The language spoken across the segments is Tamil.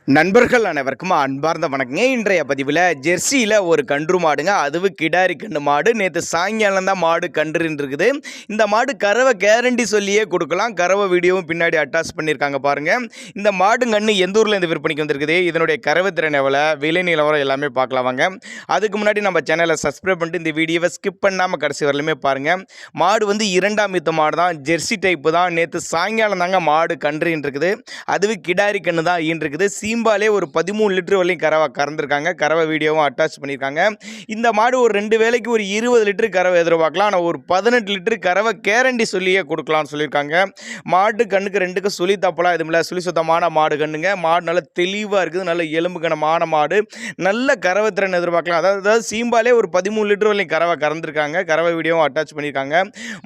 நண்பர்கள் அனைவருக்கும் அன்பார்ந்த வணக்கங்க. இன்றைய பதிவில் ஜெர்சியில் ஒரு கன்று மாடுங்க. அதுவும் கிடாரி கன்று மாடு. நேற்று சாயங்காலம் தான் மாடு கன்றுன்னு இருக்குது. இந்த மாடு கறவை கேரண்டி சொல்லியே கொடுக்கலாம். கறவை வீடியோவும் பின்னாடி அட்டாச் பண்ணியிருக்காங்க பாருங்கள். இந்த மாடு கன்று எந்த ஊரில் இந்த விற்பனைக்கு வந்திருக்குது, இதனுடைய கறவை திறன் எவ்வளோ, விலை நிலவரம் எல்லாமே பார்க்கலாம் வாங்க. அதுக்கு முன்னாடி நம்ம சேனலை சப்ஸ்கிரைப் பண்ணிட்டு இந்த வீடியோவை ஸ்கிப் பண்ணாமல் கடைசி வரலுமே பாருங்கள். மாடு வந்து இரண்டாம் ஈத்து மாடு தான், ஜெர்சி டைப்பு தான். நேற்று சாயங்காலம் தாங்க மாடு கன்றுன்னு இருக்குது. அதுவும் கிடாரி கன்று தான் ஈன் இருக்குது. சீம்பாலே ஒரு 13 லிட்டர் வரையும் கறந்துருக்காங்க. கறவை வீடியோவும் அட்டாச் பண்ணியிருக்காங்க. இந்த மாடு ஒரு 2 வேளைக்கு ஒரு 20 லிட்டர் கறவை எதிர்பார்க்கலாம். ஆனால் ஒரு 18 லிட்டர் கறவை கேரண்டி சொல்லியே கொடுக்கலாம்னு சொல்லியிருக்காங்க. மாட்டு கண்ணுக்கு 2க்கு சுழி தப்பலாம் எதுவும் இல்லை. சுழி சுத்தமான மாடு கண்ணுங்க. மாடு நல்ல தெளிவாக இருக்குது. நல்ல எலும்பு கனமான மாடு. நல்ல கறவை திறன் எதிர்பார்க்கலாம். அதாவது சீம்பாலே ஒரு 13 லிட்டர் வரையும் கறவை கறந்துருக்காங்க. கறவை வீடியோவும் அட்டாச் பண்ணியிருக்காங்க.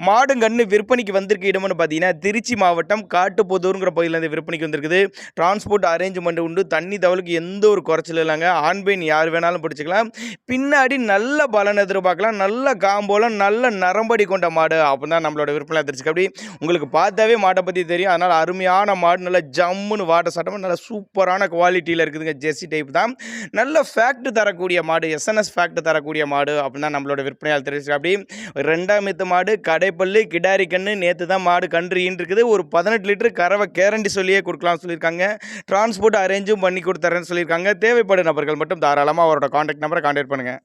மாடு கண்ணு விற்பனைக்கு வந்திருக்க இடம்னு பார்த்தீங்கன்னா திருச்சி மாவட்டம் காட்டுப்புதூருங்கிற பகுதியிலேருந்து விற்பனைக்கு வந்திருக்குது. டிரான்ஸ்போர்ட் அரேஞ்ச்மெண்ட் உண்டு. தண்ணி தவளுக்கு எந்த ஒரு குறைச்சல் இல்லைங்க. ஆண் பெண் யார் வேணாலும் பிடிச்சிக்கலாம். பின்னாடி நல்ல பலன் எதிர்பார்க்கலாம். நல்ல காம்போலம், நல்ல நரம்படி கொண்ட மாடு. அப்போ தான் நம்மளோட விற்பனை தெரிஞ்சுக்க. அப்படி உங்களுக்கு பார்த்தாவே மாட்டை பற்றி தெரியும். அதனால் அருமையான மாடு. நல்ல ஜம்முன்னு வாட்ட சட்டமாக நல்ல சூப்பரான குவாலிட்டியில் இருக்குதுங்க. ஜெர்சி டைப் தான். நல்ல ஃபேக்ட் தரக்கூடிய மாடு, எஸ்என்எஸ் ஃபேக்ட் தரக்கூடிய மாடு. அப்படின்னா நம்மளோட விற்பனையால் தெரிஞ்சுக்க. அப்படி 2ஆம் ஈத்து மாடு, கடைப்பள்ளி, கிடாரி கன்று. நேற்று தான் மாடு கன்று ஈன் இருக்குது. ஒரு 18 லிட்டர் கறவை கேரண்டி சொல்லியே கொடுக்கலாம்னு சொல்லியிருக்காங்க. டிரான்ஸ்போர்ட் அரேஞ்சும் பண்ணி கொடுத்துறேன்னு சொல்லியிருக்காங்க. தேவைப்படும் நபர்கள் மட்டும் தாராளமாக அவரோட கான்டாக்ட் நம்பரை கான்டாக்ட் பண்ணுங்கள்.